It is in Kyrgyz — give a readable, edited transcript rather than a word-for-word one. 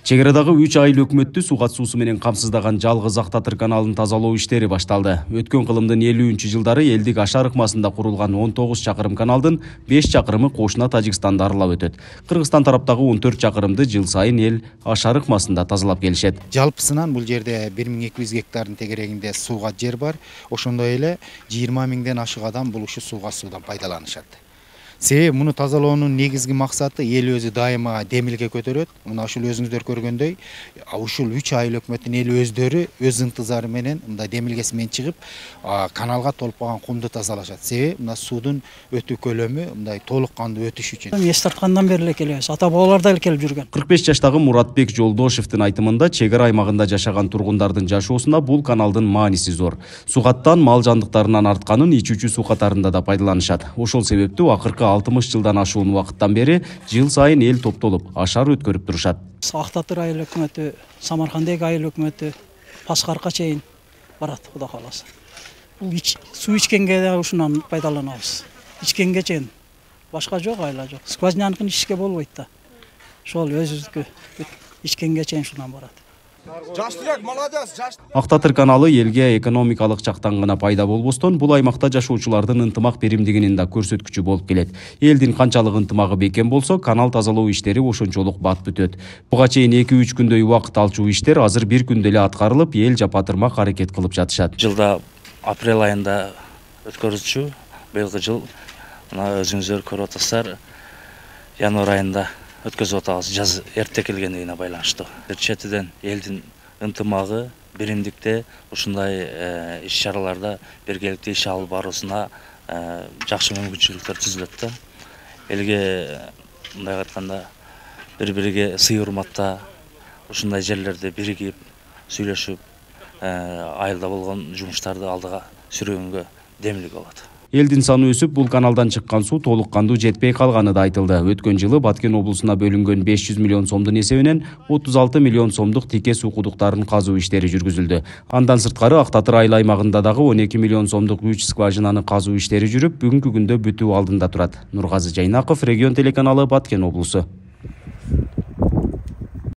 Чек арадагы 3 айыл өкмөттү суу катышуусу менен камсыздаган жалгыз Актатыр каналын тазалоо иштери башталды. Өткөн кылымдын 50-жылдары элдик Ашар ыкмасында курулган 19 чакырым каналдын 5 чакырымы кошуна Тажикстанды аралап өтөт. Кыргызстан тараптагы 14 чакырымды жыл сайын эл Ашар ыкмасында тазалап келишет. Жалпысынан бул жерде 1200 гектардын тегерегинде сууга жер бар. Ошондой эле 20 миңден ашык адам бул ушу сууга суудан пайдаланышат. Себеби муну тазалоонун негизги максаты эл өзү дайыма демилге көтөрөт. Мына ушул өзүңүздөр көргөндөй, ушул 3 айыл өкмөттүн эл өздөрү өз ынтызары менен мындай демилгеси менен чыгып, каналга толуп калган кумду тазалашат. Себеби мына суудун өтүү көлөмү мындай толук кандуу өтүш үчүн. Эс тарткандан бери эле келебиз. Ата бабаларда эле келип жүргөн. 45 жаштагы Муратбек Жолдошевдин айтымында чек ара аймагында жашаган тургундардын жашоосуна бул каналдын мааниси зор. Сугаттан мал жандыктарынан артканын ичүүчү суу катарында да пайдаланышат. Ошол себептүү акыркы 60 жылдан ашуун убакыттан бери жыл сайын эл топтолуп Ашар өткөрүп турушат. Актатыр айыл өкмөтү, Самаркандек айыл өкмөтү Пашкарка чейин барат, Кудай кааласа. Бул суу ичкенге да ушунан пайдаланабыз. Ичкенге чейин. Башка жок, айла жок. Скважинаныкын ичишке болбойт да. Ошол өзүбүздүкү ичкенге чейин ушунан барат. Жаштырак, молодец, Актатыр каналы элге экономикалык жактан гана пайда болбостон, бул аймакта жашоочулардын ынтымак беримдигинин да көрсөткүчү болуп келет. Элдин канчалык ынтымагы бекем болсо, канал тазалоо иштери ошончолук бат бүтөт. Буга чейин 2-3 күндөй убакыт алчу иштер азыр бир күндө эле аткарылып, эл жапатырмак аракет кылып жатышат. Жылда апрель айында өткөрүлчү, быйылкы жыл мына өзүңүздөр көрүп атасыздар, январь айында өткөзүп атабыз, жаз эрте келгендигине байланыштуу. Четиден элдин ынтымагы, биримдикте ушундай иш-чараларда биргеликте иш алып баруусуна жакшы мүмкүнчүлүктөр түзүлөт да. Элге мындай айтканда бири-бириге сый-урматта ушундай жерлерде биригип, сүйлөшүп, айылда болгон жумуштарды алдыга сүргөнгө демилге болот. Элдин саны өсүп, бул каналдан чыккан суу толук кандуу жетпей калганы да айтылды. Өткөн жылы Баткен облусуна бөлүнгөн 500 миллион сомдун эсебинен 36 миллион сомдук тике суу кудуктарын казуу иштери жүргүзүлдү. Андан сырткары Актатыр айыл аймагында дагы 12 миллион сомдук 3 скважинаны казуу иштери жүрүп, бүгүнкү күндө бүтүү алдында турат. Нургазы Жайнаков, Регион телеканалы, Баткен облусу.